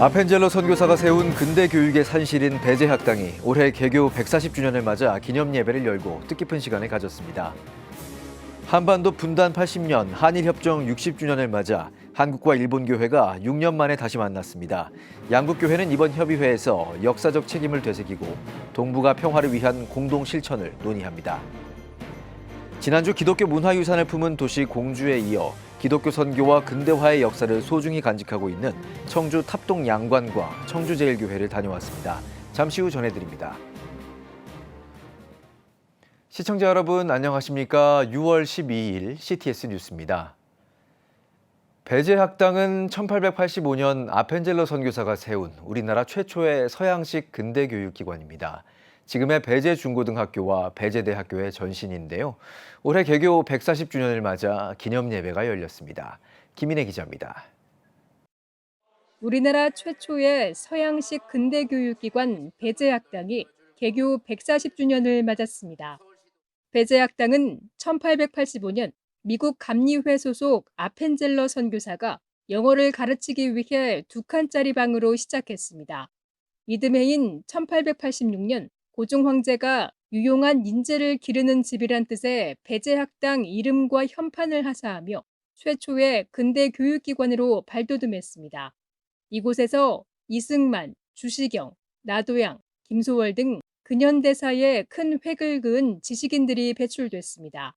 아펜젤러 선교사가 세운 근대 교육의 산실인 배제학당이 올해 개교 140주년을 맞아 기념 예배를 열고 뜻깊은 시간을 가졌습니다. 한반도 분단 80년, 한일협정 60주년을 맞아 한국과 일본 교회가 6년 만에 다시 만났습니다. 양국 교회는 이번 협의회에서 역사적 책임을 되새기고 동북아 평화를 위한 공동 실천을 논의합니다. 지난주 기독교 문화유산을 품은 도시 공주에 이어 기독교 선교와 근대화의 역사를 소중히 간직하고 있는 청주 탑동 양관과 청주제일교회를 다녀왔습니다. 잠시 후 전해드립니다. 시청자 여러분 안녕하십니까? 6월 12일 CTS 뉴스입니다. 배제학당은 1885년 아펜젤러 선교사가 세운 우리나라 최초의 서양식 근대교육기관입니다. 지금의 배제중고등학교와 배제대학교의 전신인데요. 올해 개교 140주년을 맞아 기념예배가 열렸습니다. 김인혜 기자입니다. 우리나라 최초의 서양식 근대교육기관 배제학당이 개교 140주년을 맞았습니다. 배제학당은 1885년 미국 감리회 소속 아펜젤러 선교사가 영어를 가르치기 위해 2칸짜리 방으로 시작했습니다. 이듬해인 1886년 고종 황제가 유용한 인재를 기르는 집이란 뜻의 배제학당 이름과 현판을 하사하며 최초의 근대 교육기관으로 발돋움했습니다. 이곳에서 이승만, 주시경, 나도양, 김소월 등 근현대사에 큰 획을 그은 지식인들이 배출됐습니다.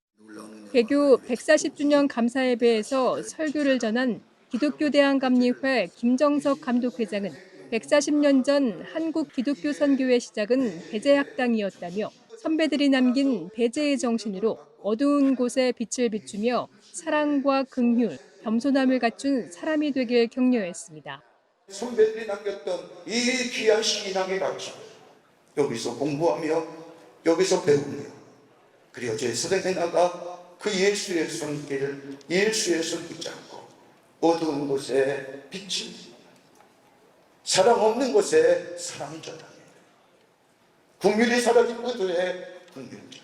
개교 140주년 감사예배에서 설교를 전한 기독교대한감리회 김정석 감독회장은 140년 전 한국 기독교 선교의 시작은 배제학당이었다며 선배들이 남긴 배제의 정신으로 어두운 곳에 빛을 비추며 사랑과 긍휼, 겸손함을 갖춘 사람이 되길 격려했습니다. 선배들이 남겼던 이 귀한 신앙의 가르침, 여기서 공부하며 여기서 배우며 그리고 제 세상에 나가 그 예수의 손길, 예수의 손 붙잡고 어두운 곳에 빛을, 사랑 없는 곳에 사랑 전하며 국민이 사라진 곳에 국민 전하며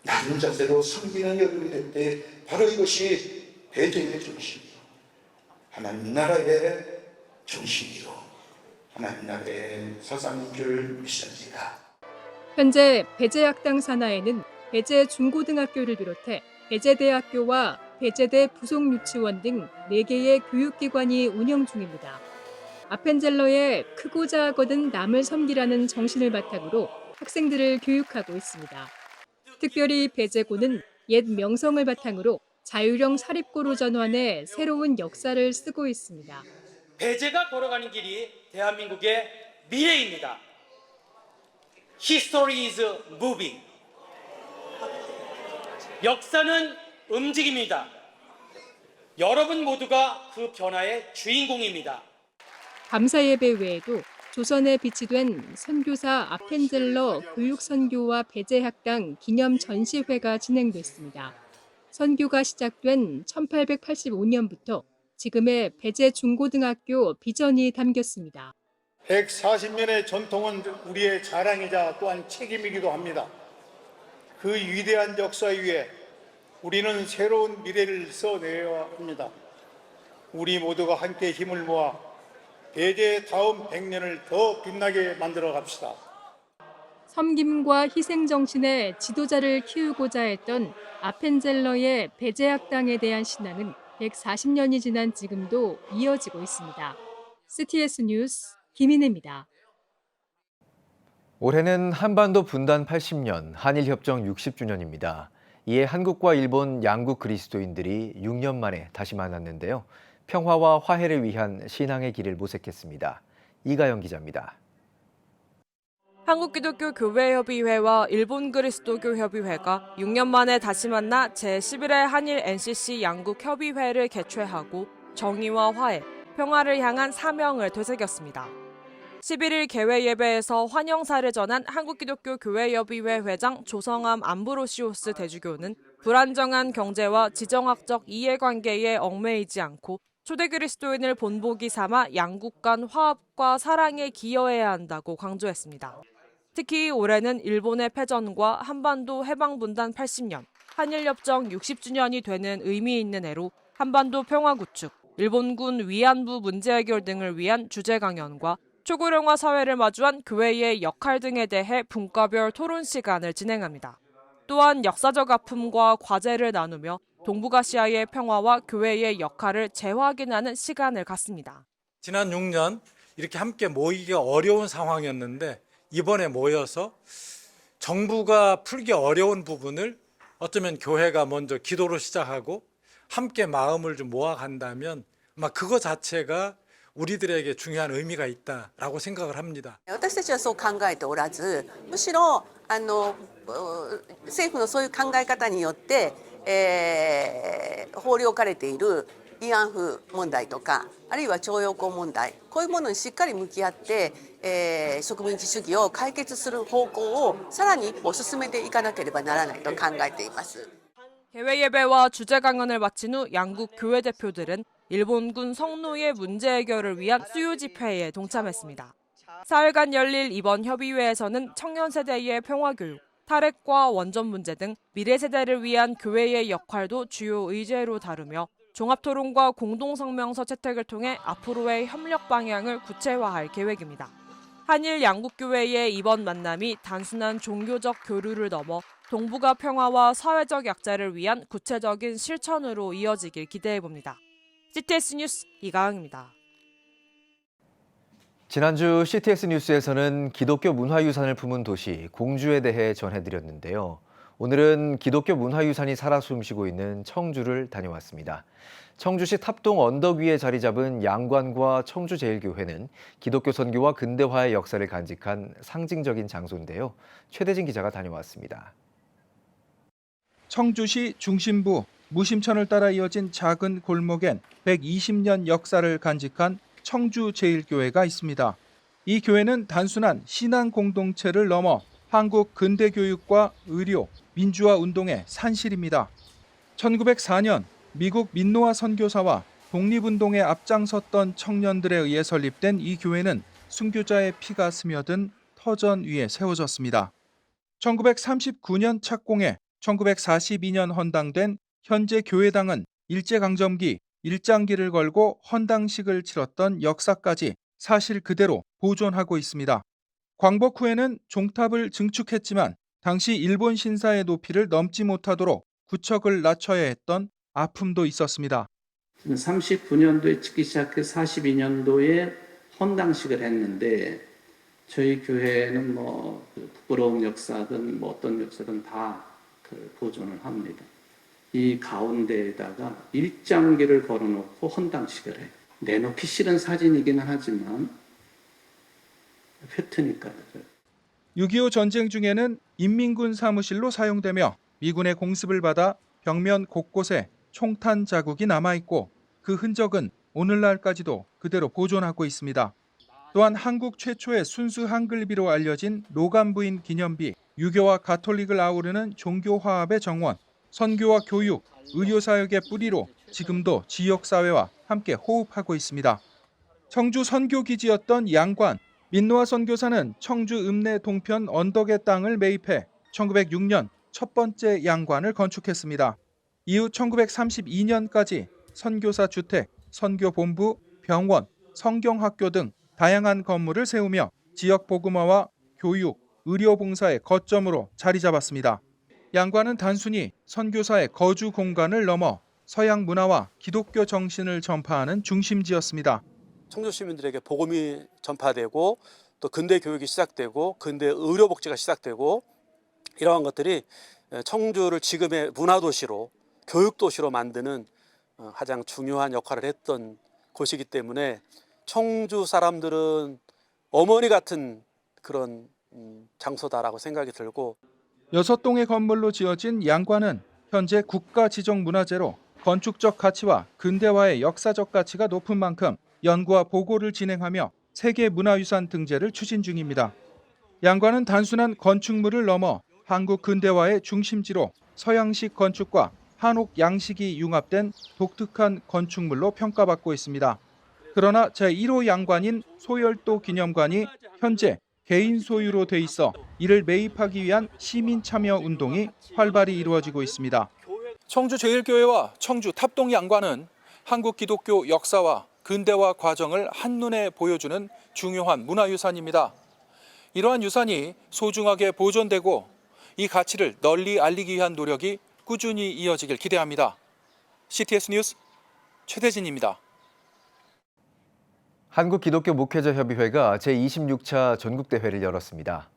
낮은 자세로 섬기는 여러분이 될 때 바로 이것이 배제의 정신이요, 하나님 나라의 정신이요, 하나님 나라의 사상인 줄 믿습니다. 현재 배제학당 산하에는 배제 중고등학교를 비롯해 배제대학교와 배제대 부속 유치원 등 4개의 교육기관이 운영 중입니다. 아펜젤러의 크고 작거든 남을 섬기라는 정신을 바탕으로 학생들을 교육하고 있습니다. 특별히 배제고는 옛 명성을 바탕으로 자유형 사립고로 전환해 새로운 역사를 쓰고 있습니다. 배제가 걸어가는 길이 대한민국의 미래입니다. History is moving. 역사는 움직입니다. 여러분 모두가 그 변화의 주인공입니다. 감사예배 외에도 조선에 비치된 선교사 아펜젤러 교육선교와 배제학당 기념 전시회가 진행됐습니다. 선교가 시작된 1885년부터 지금의 배제 중고등학교 비전이 담겼습니다. 140년의 전통은 우리의 자랑이자 또한 책임이기도 합니다. 그 위대한 역사 위에 우리는 새로운 미래를 써내야 합니다. 우리 모두가 함께 힘을 모아 배제의 다음 100년을 더 빛나게 만들어 갑시다. 섬김과 희생정신의 지도자를 키우고자 했던 아펜젤러의 배제학당에 대한 신앙은 140년이 지난 지금도 이어지고 있습니다. CTS 뉴스 김인혜입니다. 올해는 한반도 분단 80년, 한일협정 60주년입니다. 이에 한국과 일본 양국 그리스도인들이 6년 만에 다시 만났는데요. 평화와 화해를 위한 신앙의 길을 모색했습니다. 이가영 기자입니다. 한국기독교교회협의회와 일본그리스도교협의회가 6년 만에 다시 만나 제11회 한일 NCC 양국 협의회를 개최하고 정의와 화해, 평화를 향한 사명을 되새겼습니다. 11일 개회 예배에서 환영사를 전한 한국기독교교회협의회 회장 조성암 암브로시오스 대주교는 불안정한 경제와 지정학적 이해관계에 얽매이지 않고 초대 그리스도인을 본보기 삼아 양국 간 화합과 사랑에 기여해야 한다고 강조했습니다. 특히 올해는 일본의 패전과 한반도 해방분단 80년, 한일협정 60주년이 되는 의미 있는 해로 한반도 평화 구축, 일본군 위안부 문제 해결 등을 위한 주제 강연과 초고령화 사회를 마주한 교회의 역할 등에 대해 분과별 토론 시간을 진행합니다. 또한 역사적 아픔과 과제를 나누며 동북아시아의 평화와 교회의 역할을 재확인하는 시간을 갖습니다. 지난 6년 이렇게 함께 모이기가 어려운 상황이었는데 이번에 모여서 정부가 풀기 어려운 부분을 어쩌면 교회가 먼저 기도로 시작하고 함께 마음을 좀 모아간다면 아마 그거 자체가 우리들에게 중요한 의미가 있다라고 생각을 합니다. 私たちはそう考えておらず、むしろ政府のそういう考え方によって、放り置かれている慰安婦問題とか、あるいは徴用工問題、こういうものにしっかり向き合って、植民地主義を解決する方向をさらに一歩進めていかなければならないと考えています。 개회 예배와 주제 강연을 마친 후 양국 교회 대표들은 일본군 성노예 문제 해결을 위한 수요 집회에 동참했습니다. 사흘간 열릴 이번 협의회에서는 청년 세대의 평화교육, 탈핵과 원전 문제 등 미래 세대를 위한 교회의 역할도 주요 의제로 다루며 종합토론과 공동성명서 채택을 통해 앞으로의 협력 방향을 구체화할 계획입니다. 한일 양국교회의 이번 만남이 단순한 종교적 교류를 넘어 동북아 평화와 사회적 약자를 위한 구체적인 실천으로 이어지길 기대해봅니다. CTS 뉴스 이가영입니다. 지난주 CTS 뉴스에서는 기독교 문화유산을 품은 도시 공주에 대해 전해드렸는데요. 오늘은 기독교 문화유산이 살아 숨쉬고 있는 청주를 다녀왔습니다. 청주시 탑동 언덕 위에 자리 잡은 양관과 청주제일교회는 기독교 선교와 근대화의 역사를 간직한 상징적인 장소인데요. 최대진 기자가 다녀왔습니다. 청주시 중심부 무심천을 따라 이어진 작은 골목엔 120년 역사를 간직한 청주제일교회가 있습니다. 이 교회는 단순한 신앙 공동체를 넘어 한국 근대교육과 의료, 민주화 운동의 산실입니다. 1904년 미국 민노아 선교사와 독립운동에 앞장섰던 청년들에 의해 설립된 이 교회는 순교자의 피가 스며든 터전 위에 세워졌습니다. 1939년 착공해 1942년 헌당된 현재 교회당은 일제강점기 일장기를 걸고 헌당식을 치렀던 역사까지 사실 그대로 보존하고 있습니다. 광복 후에는 종탑을 증축했지만 당시 일본 신사의 높이를 넘지 못하도록 구척을 낮춰야 했던 아픔도 있었습니다. 39년도에 찍기 시작해 42년도에 헌당식을 했는데 저희 교회는 부끄러운 역사든 어떤 역사든 다 보존을 합니다. 이 가운데에다가 일장기를 걸어놓고 헌당식을 해요. 내놓기 싫은 사진이기는 하지만 팩트니까요. 6.25 전쟁 중에는 인민군 사무실로 사용되며 미군의 공습을 받아 벽면 곳곳에 총탄 자국이 남아있고 그 흔적은 오늘날까지도 그대로 보존하고 있습니다. 또한 한국 최초의 순수 한글비로 알려진 노감부인 기념비, 유교와 가톨릭을 아우르는 종교화합의 정원, 선교와 교육, 의료사역의 뿌리로 지금도 지역사회와 함께 호흡하고 있습니다. 청주 선교기지였던 양관, 민노아 선교사는 청주 읍내 동편 언덕의 땅을 매입해 1906년 첫 번째 양관을 건축했습니다. 이후 1932년까지 선교사 주택, 선교본부, 병원, 성경학교 등 다양한 건물을 세우며 지역 복음화와 교육, 의료봉사의 거점으로 자리 잡았습니다. 양관은 단순히 선교사의 거주 공간을 넘어 서양 문화와 기독교 정신을 전파하는 중심지였습니다. 청주 시민들에게 복음이 전파되고 또 근대 교육이 시작되고 근대 의료 복지가 시작되고 이러한 것들이 청주를 지금의 문화도시로 교육도시로 만드는 가장 중요한 역할을 했던 곳이기 때문에 청주 사람들은 어머니 같은 그런 장소다라고 생각이 들고 6동의 건물로 지어진 양관은 현재 국가지정문화재로 건축적 가치와 근대화의 역사적 가치가 높은 만큼 연구와 보고를 진행하며 세계문화유산 등재를 추진 중입니다. 양관은 단순한 건축물을 넘어 한국 근대화의 중심지로 서양식 건축과 한옥 양식이 융합된 독특한 건축물로 평가받고 있습니다. 그러나 제1호 양관인 소열도 기념관이 현재 개인 소유로 돼 있어 이를 매입하기 위한 시민 참여 운동이 활발히 이루어지고 있습니다. 청주 제일교회와 청주 탑동 양관은 한국 기독교 역사와 근대화 과정을 한눈에 보여주는 중요한 문화유산입니다. 이러한 유산이 소중하게 보존되고 이 가치를 널리 알리기 위한 노력이 꾸준히 이어지길 기대합니다. CTS 뉴스 최대진입니다. 한국기독교목회자협의회가 제26차 전국대회를 열었습니다.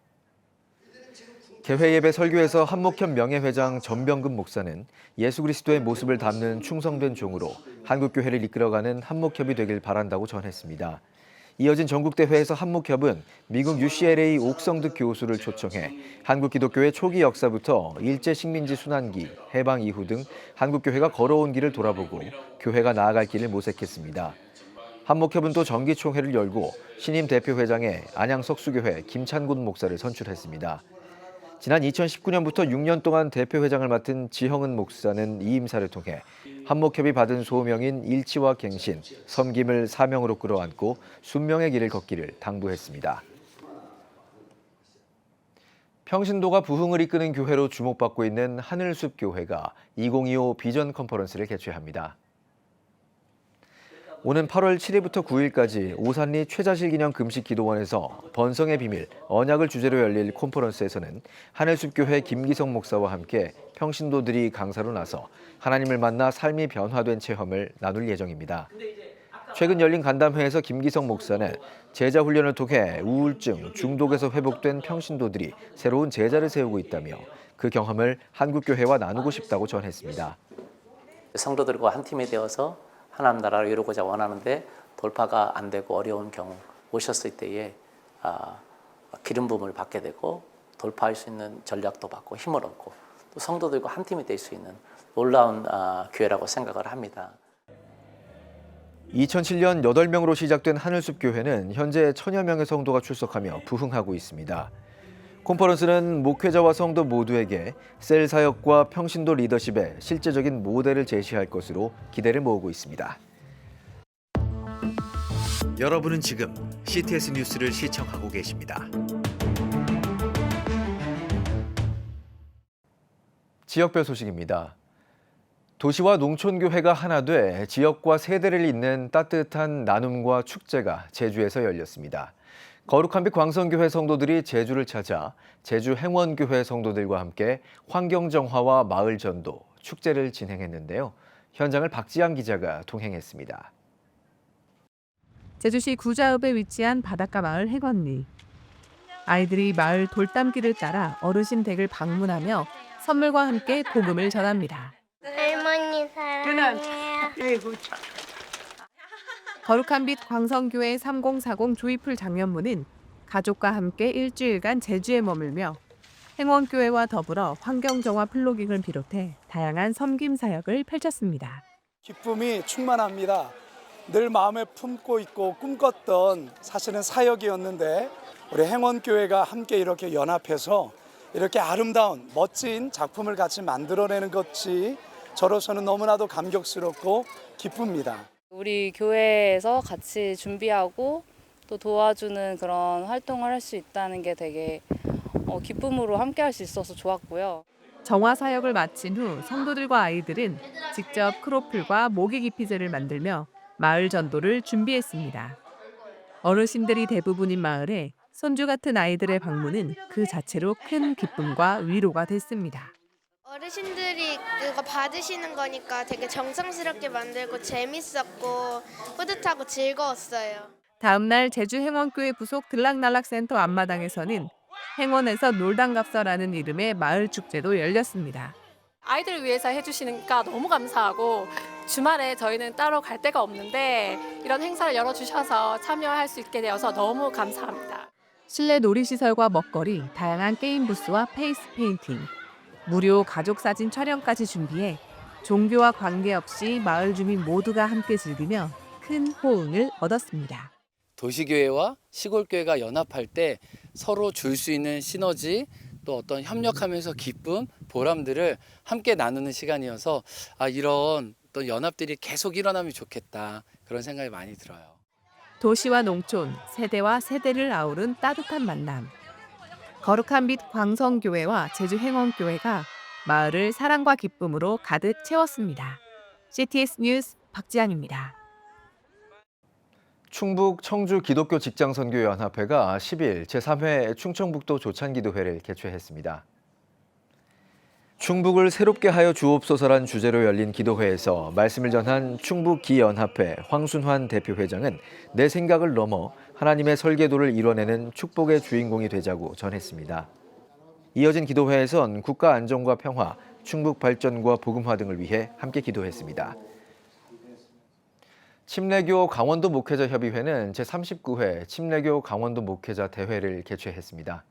개회 예배 설교에서 한목협 명예회장 전병금 목사는 예수 그리스도의 모습을 담는 충성된 종으로 한국교회를 이끌어가는 한목협이 되길 바란다고 전했습니다. 이어진 전국대회에서 한목협은 미국 UCLA 옥성득 교수를 초청해 한국기독교의 초기 역사부터 일제식민지 순환기, 해방 이후 등 한국교회가 걸어온 길을 돌아보고 교회가 나아갈 길을 모색했습니다. 한목협은 또 정기총회를 열고 신임 대표회장에 안양석수교회 김찬곤 목사를 선출했습니다. 지난 2019년부터 6년 동안 대표회장을 맡은 지형은 목사는 이 임사를 통해 한목협이 받은 소명인 일치와 갱신, 섬김을 사명으로 끌어안고 순명의 길을 걷기를 당부했습니다. 평신도가 부흥을 이끄는 교회로 주목받고 있는 하늘숲 교회가 2025 비전 컨퍼런스를 개최합니다. 오는 8월 7일부터 9일까지 오산리 최자실 기념 금식 기도원에서 번성의 비밀, 언약을 주제로 열릴 컨퍼런스에서는 하늘숲교회 김기성 목사와 함께 평신도들이 강사로 나서 하나님을 만나 삶이 변화된 체험을 나눌 예정입니다. 최근 열린 간담회에서 김기성 목사는 제자 훈련을 통해 우울증, 중독에서 회복된 평신도들이 새로운 제자를 세우고 있다며 그 경험을 한국교회와 나누고 싶다고 전했습니다. 성도들과 한 팀이 되어서 하나님 나라를 이루고자 원하는데 돌파가 안 되고 어려운 경우 오셨을 때에 기름 부음을 받게 되고 돌파할 수 있는 전략도 받고 힘을 얻고 또 성도들과 한 팀이 될 수 있는 놀라운 교회라고 생각을 합니다. 2007년 8명으로 시작된 하늘숲 교회는 현재 1000여 명의 성도가 출석하며 부흥하고 있습니다. 컨퍼런스는 목회자와 성도 모두에게 셀 사역과 평신도 리더십의 실제적인 모델을 제시할 것으로 기대를 모으고 있습니다. 여러분은 지금 CTS 뉴스를 시청하고 계십니다. 지역별 소식입니다. 도시와 농촌교회가 하나 돼 지역과 세대를 잇는 따뜻한 나눔과 축제가 제주에서 열렸습니다. 거룩한 빛 광성교회 성도들이 제주를 찾아 제주 행원교회 성도들과 함께 환경정화와 마을전도, 축제를 진행했는데요. 현장을 박지양 기자가 동행했습니다. 제주시 구자읍에 위치한 바닷가 마을 행원리. 아이들이 마을 돌담길을 따라 어르신 댁을 방문하며 선물과 함께 복음을 전합니다. 할머니 사랑해요. 거룩한 빛 광성교회 3040 조이풀 장년부는 가족과 함께 일주일간 제주에 머물며 행원교회와 더불어 환경정화 플로깅을 비롯해 다양한 섬김 사역을 펼쳤습니다. 기쁨이 충만합니다. 늘 마음에 품고 있고 꿈꿨던 사실은 사역이었는데 우리 행원교회가 함께 이렇게 연합해서 이렇게 아름다운 멋진 작품을 같이 만들어내는 것이 저로서는 너무나도 감격스럽고 기쁩니다. 우리 교회에서 같이 준비하고 또 도와주는 그런 활동을 할 수 있다는 게 되게 기쁨으로 함께 할 수 있어서 좋았고요. 정화 사역을 마친 후 성도들과 아이들은 직접 크로플과 모기 기피제를 만들며 마을 전도를 준비했습니다. 어르신들이 대부분인 마을에 손주 같은 아이들의 방문은 그 자체로 큰 기쁨과 위로가 됐습니다. 어르신들이 이거 받으시는 거니까 되게 정성스럽게 만들고 재밌었고 뿌듯하고 즐거웠어요. 다음 날 제주 행원교회 부속 들락날락센터 앞마당에서는 행원에서 놀당갑서라는 이름의 마을 축제도 열렸습니다. 아이들을 위해서 해주시니까 너무 감사하고 주말에 저희는 따로 갈 데가 없는데 이런 행사를 열어주셔서 참여할 수 있게 되어서 너무 감사합니다. 실내 놀이시설과 먹거리, 다양한 게임 부스와 페이스 페인팅, 무료 가족 사진 촬영까지 준비해 종교와 관계없이 마을 주민 모두가 함께 즐기며 큰 호응을 얻었습니다. 도시교회와 시골교회가 연합할 때 서로 줄 수 있는 시너지, 또 어떤 협력하면서 기쁨, 보람들을 함께 나누는 시간이어서 이런 또 연합들이 계속 일어나면 좋겠다, 그런 생각이 많이 들어요. 도시와 농촌, 세대와 세대를 아우른 따뜻한 만남. 거룩한 빛 광성교회와 제주행원교회가 마을을 사랑과 기쁨으로 가득 채웠습니다. CTS 뉴스 박지안입니다. 충북 청주 기독교 직장선교연합회가 10일 제3회 충청북도 조찬기도회를 개최했습니다. 충북을 새롭게 하여 주옵소서란 주제로 열린 기도회에서 말씀을 전한 충북기연합회 황순환 대표회장은 내 생각을 넘어 하나님의 설계도를 이뤄내는 축복의 주인공이 되자고 전했습니다. 이어진 기도회에선 국가 안정과 평화, 충북 발전과 복음화 등을 위해 함께 기도했습니다. 침례교 강원도 목회자 협의회는 제39회 침례교 강원도 목회자 대회를 개최했습니다.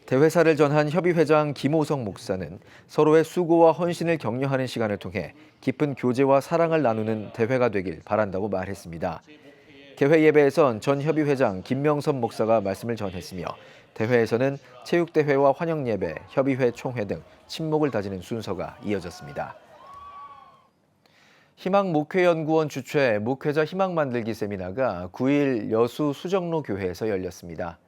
대회사를 전한 협의회장 김호성 목사는 서로의 수고와 헌신을 격려하는 시간을 통해 깊은 교제와 사랑을 나누는 대회가 되길 바란다고 말했습니다. 개회 예배에선 전 협의회장 김명선 목사가 말씀을 전했으며 대회에서는 체육대회와 환영예배, 협의회 총회 등 친목을 다지는 순서가 이어졌습니다. 희망목회연구원 주최 목회자 희망 만들기 세미나가 9일 여수 수정로 교회에서 열렸습니다.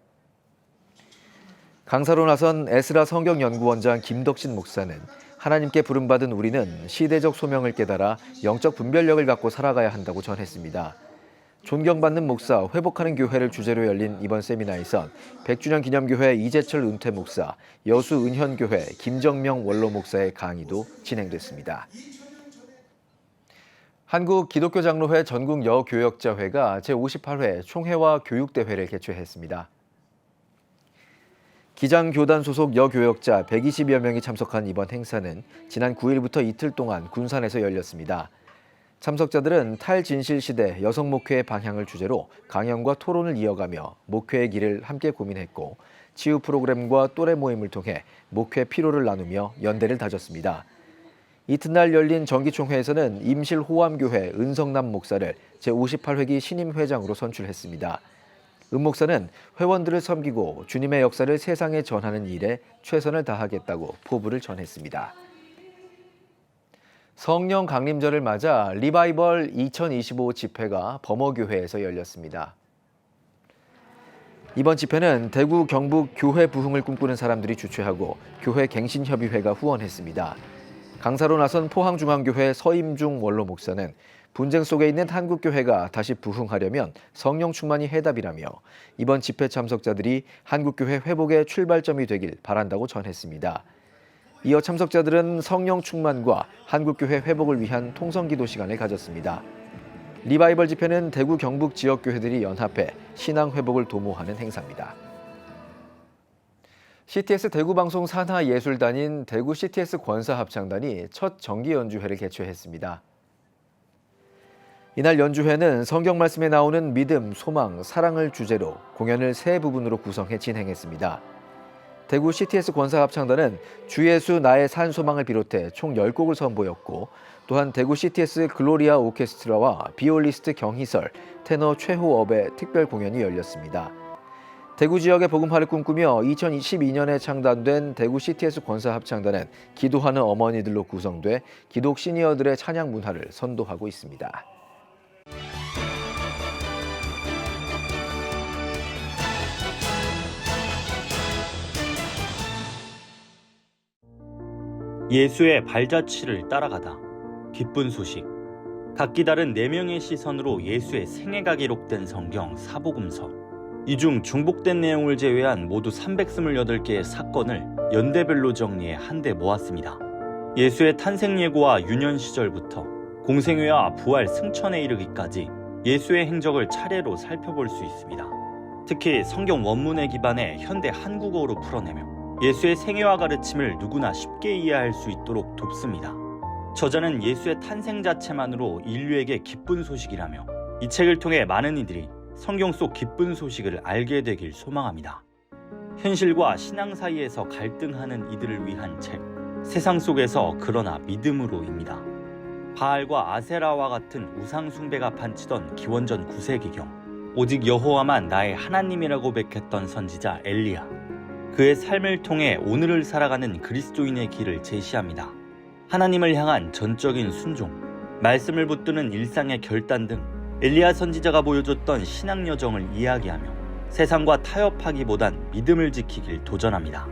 강사로 나선 에스라 성경연구원장 김덕신 목사는 하나님께 부름받은 우리는 시대적 소명을 깨달아 영적 분별력을 갖고 살아가야 한다고 전했습니다. 존경받는 목사, 회복하는 교회를 주제로 열린 이번 세미나에선 100주년 기념교회 이재철 은퇴 목사, 여수 은현교회 김정명 원로 목사의 강의도 진행됐습니다. 한국기독교장로회 전국여교역자회가 제58회 총회와 교육대회를 개최했습니다. 기장교단 소속 여교역자 120여 명이 참석한 이번 행사는 지난 9일부터 이틀 동안 군산에서 열렸습니다. 참석자들은 탈진실 시대 여성 목회의 방향을 주제로 강연과 토론을 이어가며 목회의 길을 함께 고민했고 치유 프로그램과 또래 모임을 통해 목회 피로를 나누며 연대를 다졌습니다. 이튿날 열린 정기총회에서는 임실호암교회 은성남 목사를 제58회기 신임회장으로 선출했습니다. 은 목사는 회원들을 섬기고 주님의 역사를 세상에 전하는 일에 최선을 다하겠다고 포부를 전했습니다. 성령 강림절을 맞아 리바이벌 2025 집회가 범어교회에서 열렸습니다. 이번 집회는 대구 경북 교회 부흥을 꿈꾸는 사람들이 주최하고 교회 갱신협의회가 후원했습니다. 강사로 나선 포항중앙교회 서임중 원로 목사는 분쟁 속에 있는 한국교회가 다시 부흥하려면 성령 충만이 해답이라며 이번 집회 참석자들이 한국교회 회복의 출발점이 되길 바란다고 전했습니다. 이어 참석자들은 성령 충만과 한국교회 회복을 위한 통성기도 시간을 가졌습니다. 리바이벌 집회는 대구 경북 지역교회들이 연합해 신앙 회복을 도모하는 행사입니다. CTS 대구방송 산하예술단인 대구 CTS 권사합창단이 첫 정기 연주회를 개최했습니다. 이날 연주회는 성경 말씀에 나오는 믿음, 소망, 사랑을 주제로 공연을 세 부분으로 구성해 진행했습니다. 대구 CTS 권사합창단은 주 예수 나의 산 소망을 비롯해 총 10곡을 선보였고 또한 대구 CTS 글로리아 오케스트라와 비올리스트 경희설, 테너 최호업의 특별 공연이 열렸습니다. 대구 지역의 복음화를 꿈꾸며 2012년에 창단된 대구 CTS 권사합창단은 기도하는 어머니들로 구성돼 기독 시니어들의 찬양 문화를 선도하고 있습니다. 예수의 발자취를 따라가다. 기쁜 소식. 각기 다른 4명의 시선으로 예수의 생애가 기록된 성경 사복음서. 이 중 중복된 내용을 제외한 모두 328개의 사건을 연대별로 정리해 한데 모았습니다. 예수의 탄생 예고와 유년 시절부터 공생애와 부활 승천에 이르기까지 예수의 행적을 차례로 살펴볼 수 있습니다. 특히 성경 원문에 기반해 현대 한국어로 풀어내며 예수의 생애와 가르침을 누구나 쉽게 이해할 수 있도록 돕습니다. 저자는 예수의 탄생 자체만으로 인류에게 기쁜 소식이라며 이 책을 통해 많은 이들이 성경 속 기쁜 소식을 알게 되길 소망합니다. 현실과 신앙 사이에서 갈등하는 이들을 위한 책, 세상 속에서 그러나 믿음으로입니다. 바알과 아세라와 같은 우상 숭배가 판치던 기원전 9세기경 오직 여호와만 나의 하나님이라고 고백했던 선지자 엘리야. 그의 삶을 통해 오늘을 살아가는 그리스도인의 길을 제시합니다. 하나님을 향한 전적인 순종, 말씀을 붙드는 일상의 결단 등 엘리야 선지자가 보여줬던 신앙 여정을 이야기하며 세상과 타협하기보단 믿음을 지키길 도전합니다.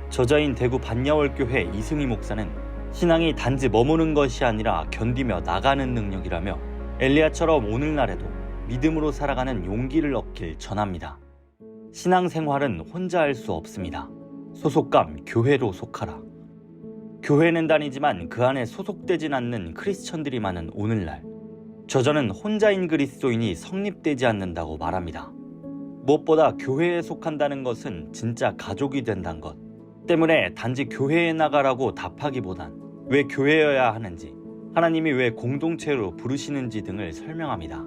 저자인 대구 반야월교회 이승희 목사는 신앙이 단지 머무는 것이 아니라 견디며 나가는 능력이라며 엘리야처럼 오늘날에도 믿음으로 살아가는 용기를 얻길 전합니다. 신앙생활은 혼자 할 수 없습니다. 소속감 교회로 속하라. 교회는 다니지만 그 안에 소속되진 않는 크리스천들이 많은 오늘날, 저자는 혼자인 그리스도인이 성립되지 않는다고 말합니다. 무엇보다 교회에 속한다는 것은 진짜 가족이 된다는 것 때문에 단지 교회에 나가라고 답하기보단 왜 교회여야 하는지, 하나님이 왜 공동체로 부르시는지 등을 설명합니다.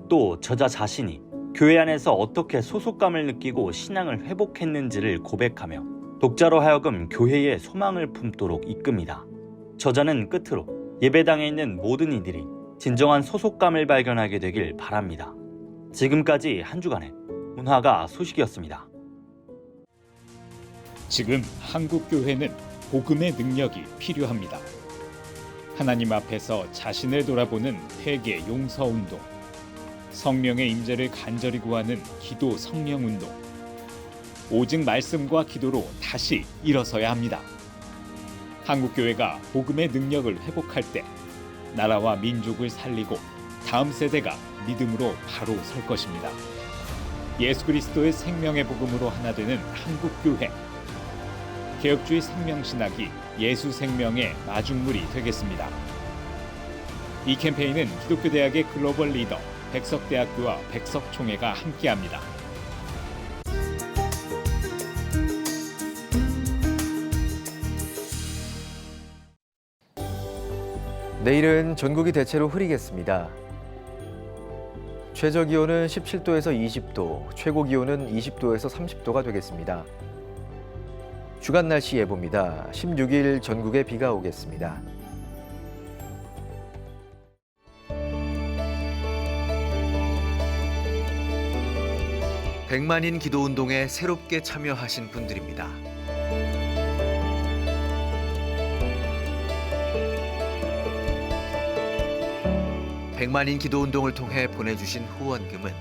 또 저자 자신이 교회 안에서 어떻게 소속감을 느끼고 신앙을 회복했는지를 고백하며 독자로 하여금 교회에 소망을 품도록 이끕니다. 저자는 끝으로 예배당에 있는 모든 이들이 진정한 소속감을 발견하게 되길 바랍니다. 지금까지 한 주간의 문화가 소식이었습니다. 지금 한국 교회는 복음의 능력이 필요합니다. 하나님 앞에서 자신을 돌아보는 회개 용서 운동, 성령의 임재를 간절히 구하는 기도 성령 운동, 오직 말씀과 기도로 다시 일어서야 합니다. 한국 교회가 복음의 능력을 회복할 때 나라와 민족을 살리고 다음 세대가 믿음으로 바로 설 것입니다. 예수 그리스도의 생명의 복음으로 하나 되는 한국 교회. 개혁주의 생명신학이 예수 생명의 마중물이 되겠습니다. 이 캠페인은 기독교대학의 글로벌 리더 백석대학교와 백석총회가 함께합니다. 내일은 전국이 대체로 흐리겠습니다. 최저 기온은 17도에서 20도, 최고 기온은 20도에서 30도가 되겠습니다. 주간 날씨 예보입니다. 16일 전국에 비가 오겠습니다. 백만인 기도운동에 새롭게 참여하신 분들입니다. 백만인 기도운동을 통해 보내주신 후원금은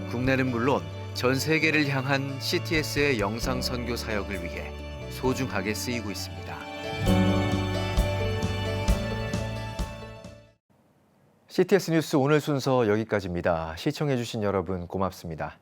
국내는 물론 전 세계를 향한 CTS의 영상 선교 사역을 위해 소중하게 쓰이고 있습니다. CTS 뉴스 오늘 순서 여기까지입니다. 시청해주신 여러분 고맙습니다.